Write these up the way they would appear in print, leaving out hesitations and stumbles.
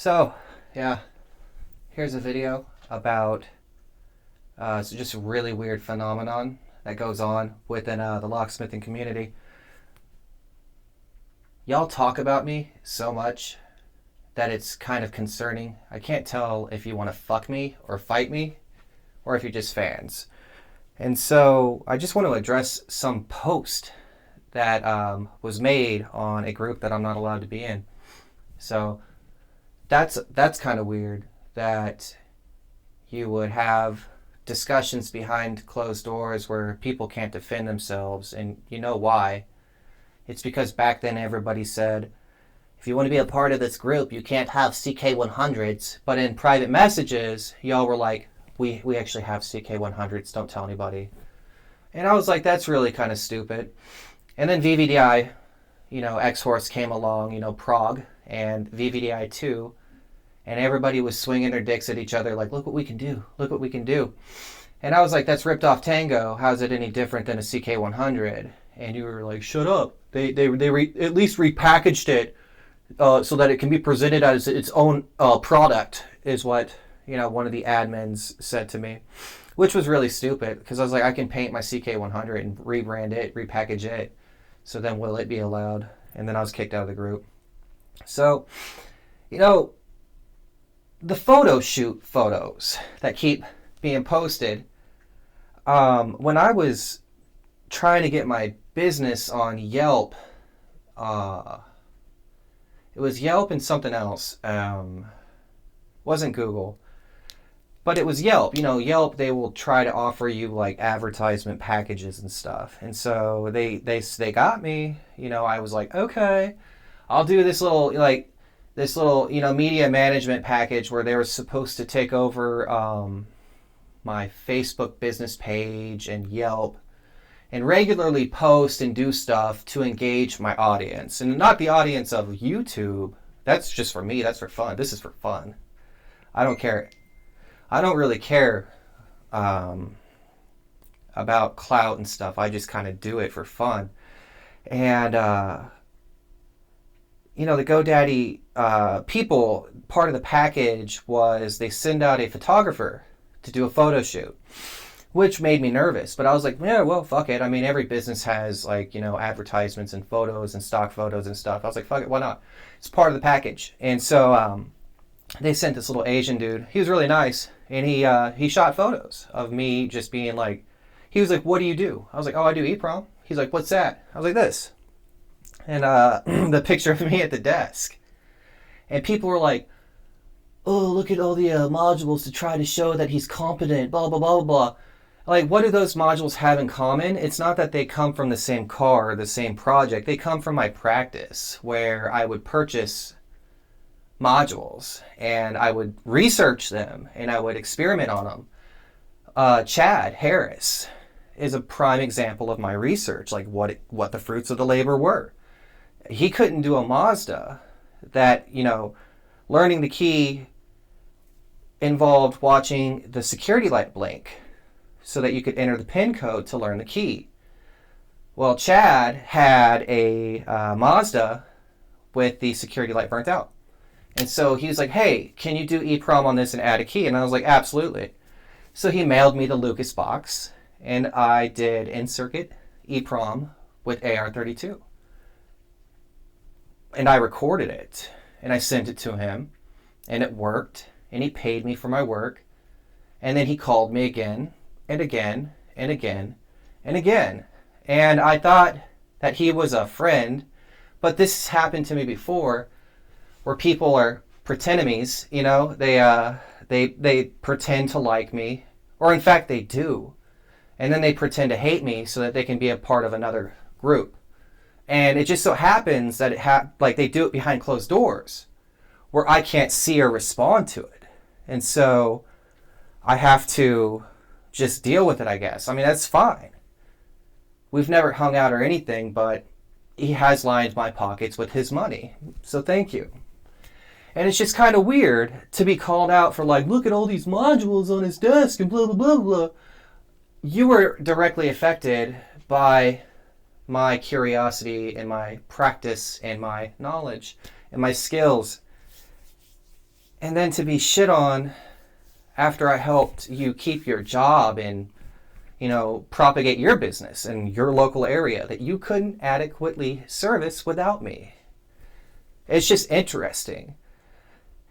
So, yeah, here's a video about it's just a really weird phenomenon that goes on within the locksmithing community. Y'all talk about me so much that it's kind of concerning. I can't tell if you want to fuck me or fight me or if you're just fans. And so I just want to address some post that was made on a group that I'm not allowed to be in. So that's kind of weird that you would have discussions behind closed doors where people can't defend themselves, and you know why. It's because back then everybody said, if you want to be a part of this group, you can't have CK100s. But in private messages, y'all were like, we actually have CK100s, don't tell anybody. And I was like, that's really kind of stupid. And then VVDI, X-Horse came along, Prague, and VVDI 2, and everybody was swinging their dicks at each other like, look what we can do, look what we can do. And I was like, that's ripped off Tango. How's it any different than a CK100? And you were like, shut up. They at least repackaged it so that it can be presented as its own product, is what one of the admins said to me, which was really stupid because I was like, I can paint my CK100 and rebrand it, repackage it. So then will it be allowed? And then I was kicked out of the group. So, the photo shoot photos that keep being posted, when I was trying to get my business on Yelp, it was Yelp and something else. Wasn't Google, but it was Yelp. Yelp, they will try to offer you like advertisement packages and stuff. And so they got me. I was like, okay, I'll do this little media management package where they were supposed to take over my Facebook business page and Yelp and regularly post and do stuff to engage my audience. And not the audience of YouTube. That's just for me. That's for fun. This is for fun. I don't care. I don't really care about clout and stuff. I just kind of do it for fun. And, the GoDaddy people, part of the package was they send out a photographer to do a photo shoot, which made me nervous. But I was like, yeah, well, fuck it. I mean, every business has advertisements and photos and stock photos and stuff. I was like, fuck it, why not? It's part of the package. And so they sent this little Asian dude. He was really nice. And he shot photos of me just being like, he was like, what do you do? I was like, oh, I do EEPROM. He's like, what's that? I was like, this. And the picture of me at the desk. And people were like, oh, look at all the modules to try to show that he's competent, blah, blah, blah, blah, blah. Like, what do those modules have in common? It's not that they come from the same car or the same project. They come from my practice where I would purchase modules and I would research them and I would experiment on them. Chad Harris is a prime example of my research, like what the fruits of the labor were. He couldn't do a Mazda that, learning the key involved watching the security light blink so that you could enter the PIN code to learn the key. Well, Chad had a Mazda with the security light burnt out. And so he was like, hey, can you do EEPROM on this and add a key? And I was like, absolutely. So he mailed me the Lucas box, and I did in-circuit EEPROM with AR32. And I recorded it, and I sent it to him, and it worked, and he paid me for my work. And then he called me again, and again, and again, and again. And I thought that he was a friend, but this happened to me before, where people are pretendemies, they pretend to like me, or in fact they do, and then they pretend to hate me so that they can be a part of another group. And it just so happens that they do it behind closed doors, where I can't see or respond to it, and so I have to just deal with it, I guess. I mean, that's fine. We've never hung out or anything, but he has lined my pockets with his money, so thank you. And it's just kind of weird to be called out for like, look at all these modules on his desk and blah, blah, blah, blah. You were directly affected by my curiosity and my practice and my knowledge and my skills. And then to be shit on after I helped you keep your job and, propagate your business in your local area that you couldn't adequately service without me. It's just interesting.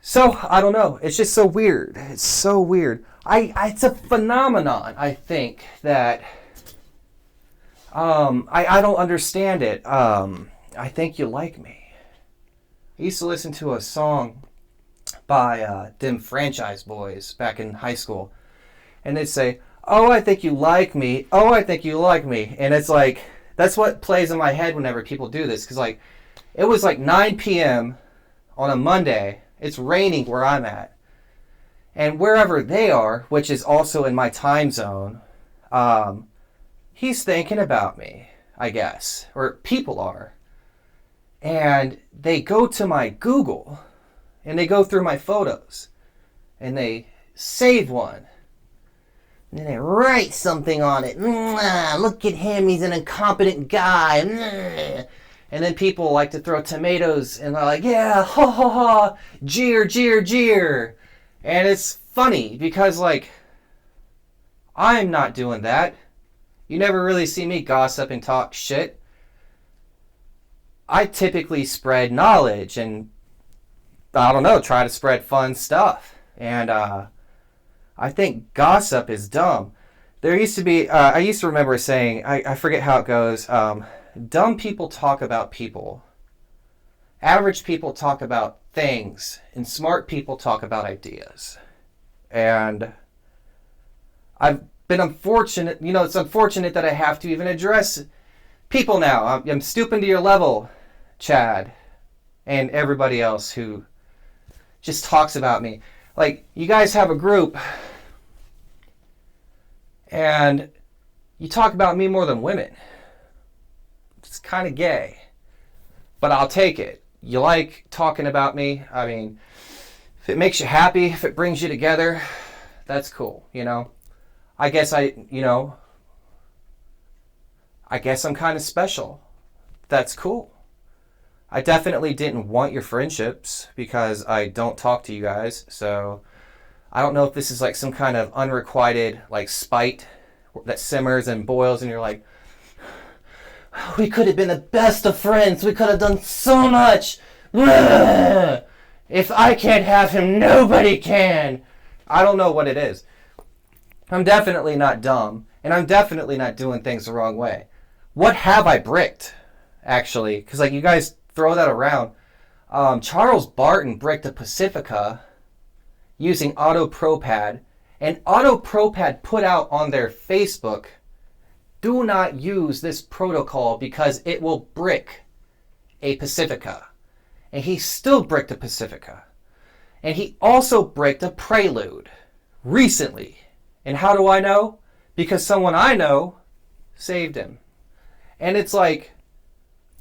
So, I don't know. It's just so weird. It's so weird. It's a phenomenon, I think, that I don't understand it. I think you like me. I used to listen to a song by them Franchise Boys back in high school. And they'd say, "Oh, I think you like me. Oh, I think you like me." And it's like, that's what plays in my head whenever people do this. Because, like, it was like 9 p.m. on a Monday. It's raining where I'm at. And wherever they are, which is also in my time zone, he's thinking about me, I guess. Or people are. And they go to my Google, and they go through my photos, and they save one. And then they write something on it. Look at him, he's an incompetent guy. And then people like to throw tomatoes, and they're like, yeah, ha ha ha, jeer, jeer, jeer. And it's funny, because, like, I'm not doing that. You never really see me gossip and talk shit. I typically spread knowledge and, I don't know, try to spread fun stuff. And I think gossip is dumb. There used to be, I used to remember saying, I forget how it goes, dumb people talk about people. Average people talk about things. And smart people talk about ideas. And I've been unfortunate, it's unfortunate that I have to even address people now. I'm stooping to your level, Chad, and everybody else who just talks about me. Like, you guys have a group, and you talk about me more than women. It's kind of gay, but I'll take it. You like talking about me. I mean, if it makes you happy, if it brings you together, that's cool, I guess I guess I'm kind of special. That's cool. I definitely didn't want your friendships because I don't talk to you guys. So I don't know if this is like some kind of unrequited like spite that simmers and boils and you're like, we could have been the best of friends. We could have done so much. If I can't have him, nobody can. I don't know what it is. I'm definitely not dumb, and I'm definitely not doing things the wrong way. What have I bricked, actually? Because, like, you guys throw that around. Charles Barton bricked a Pacifica using AutoProPad, and AutoProPad put out on their Facebook, do not use this protocol because it will brick a Pacifica. And he still bricked a Pacifica. And he also bricked a Prelude recently. And how do I know? Because someone I know saved him. And it's like,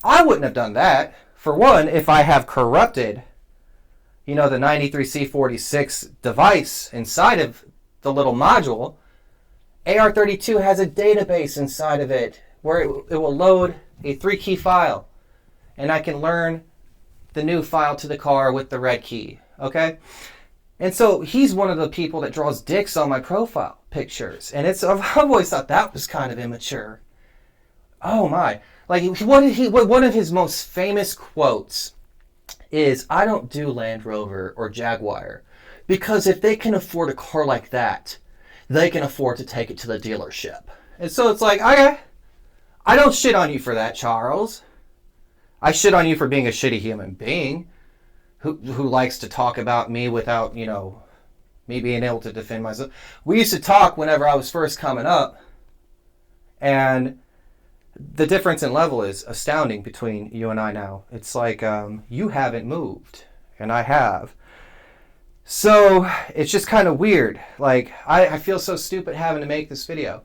I wouldn't have done that. For one, if I have corrupted, the 93C46 device inside of the little module, AR32 has a database inside of it where it will load a 3-key file. And I can learn the new file to the car with the red key. Okay? And so he's one of the people that draws dicks on my profile pictures. And I've always thought that was kind of immature. Oh my. Like, one of his most famous quotes is, I don't do Land Rover or Jaguar because if they can afford a car like that, they can afford to take it to the dealership. And so it's like, I don't shit on you for that, Charles. I shit on you for being a shitty human being who likes to talk about me without, me being able to defend myself. We used to talk whenever I was first coming up, and the difference in level is astounding between you and I now. It's like you haven't moved, and I have. So it's just kind of weird. Like, I feel so stupid having to make this video.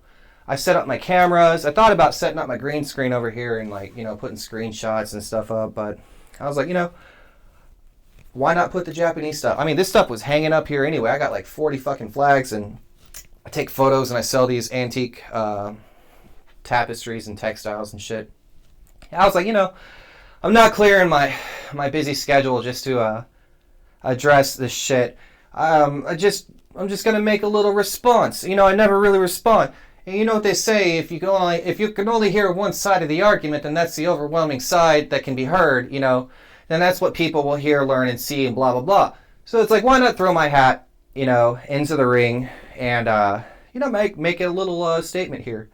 I set up my cameras. I thought about setting up my green screen over here and, like, putting screenshots and stuff up, but I was like, why not put the Japanese stuff? I mean, this stuff was hanging up here anyway. I got like 40 fucking flags, and I take photos and I sell these antique tapestries and textiles and shit. I was like, I'm not clearing my busy schedule just to address this shit. I'm just gonna make a little response. I never really respond. And you know what they say? If you can only hear one side of the argument, then that's the overwhelming side that can be heard. Then that's what people will hear, learn, and see, and blah blah blah. So it's like, why not throw my hat, into the ring and make a little statement here.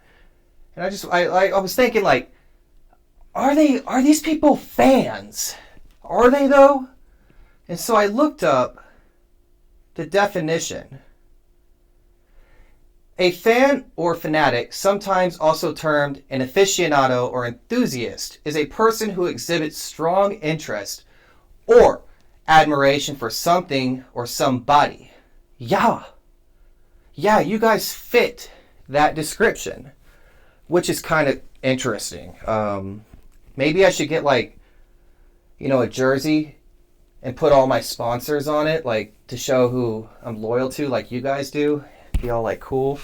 And I was thinking, like, are these people fans? Are they though? And so I looked up the definition. A fan or fanatic, sometimes also termed an aficionado or enthusiast, is a person who exhibits strong interest or admiration for something or somebody. Yeah, you guys fit that description, which is kind of interesting. Maybe I should get, like, a jersey and put all my sponsors on it, like, to show who I'm loyal to, like you guys do. Be all, like, cool.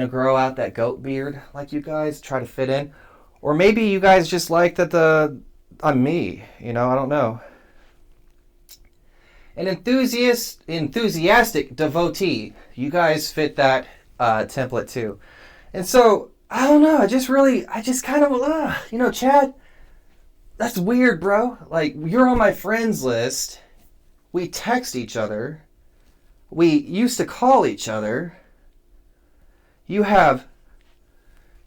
Grow out that goat beard like you guys, try to fit in. Or maybe you guys just like that I'm me, I don't know. An enthusiastic devotee. You guys fit that template too. And so, I don't know, I just kind of, Chad, that's weird, bro. Like, you're on my friends list. We text each other. We used to call each other. You have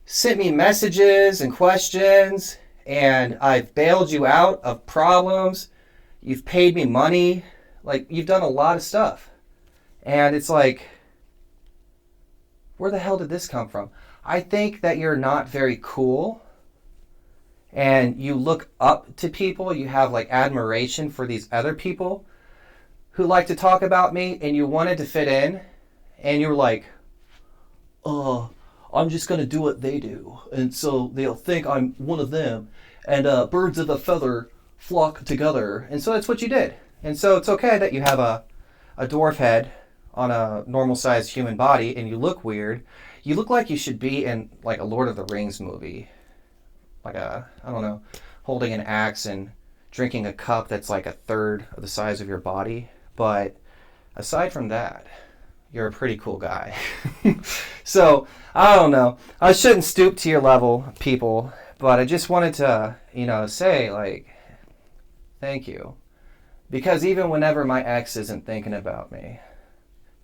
sent me messages and questions, and I've bailed you out of problems. You've paid me money. Like, you've done a lot of stuff. And it's like, where the hell did this come from? I think that you're not very cool, and you look up to people. You have, like, admiration for these other people who like to talk about me, and you wanted to fit in, and you were like, I'm just going to do what they do, and so they'll think I'm one of them, and birds of a feather flock together. And so that's what you did. And so it's okay that you have a dwarf head on a normal-sized human body, and you look weird. You look like you should be in, like, a Lord of the Rings movie. Like I don't know, holding an axe and drinking a cup that's like a third of the size of your body. But aside from that, you're a pretty cool guy. So, I don't know. I shouldn't stoop to your level, people, but I just wanted to, say, like, thank you. Because even whenever my ex isn't thinking about me,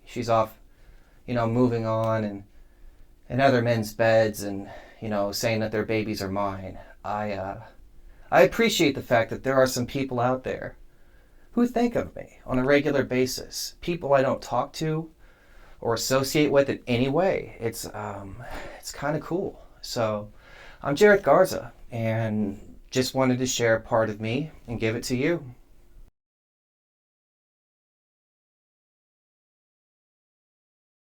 she's off, moving on and in other men's beds and, saying that their babies are mine, I appreciate the fact that there are some people out there who think of me on a regular basis. People I don't talk to or associate with in any way. It's kind of cool. So I'm Jared Garza, and just wanted to share a part of me and give it to you.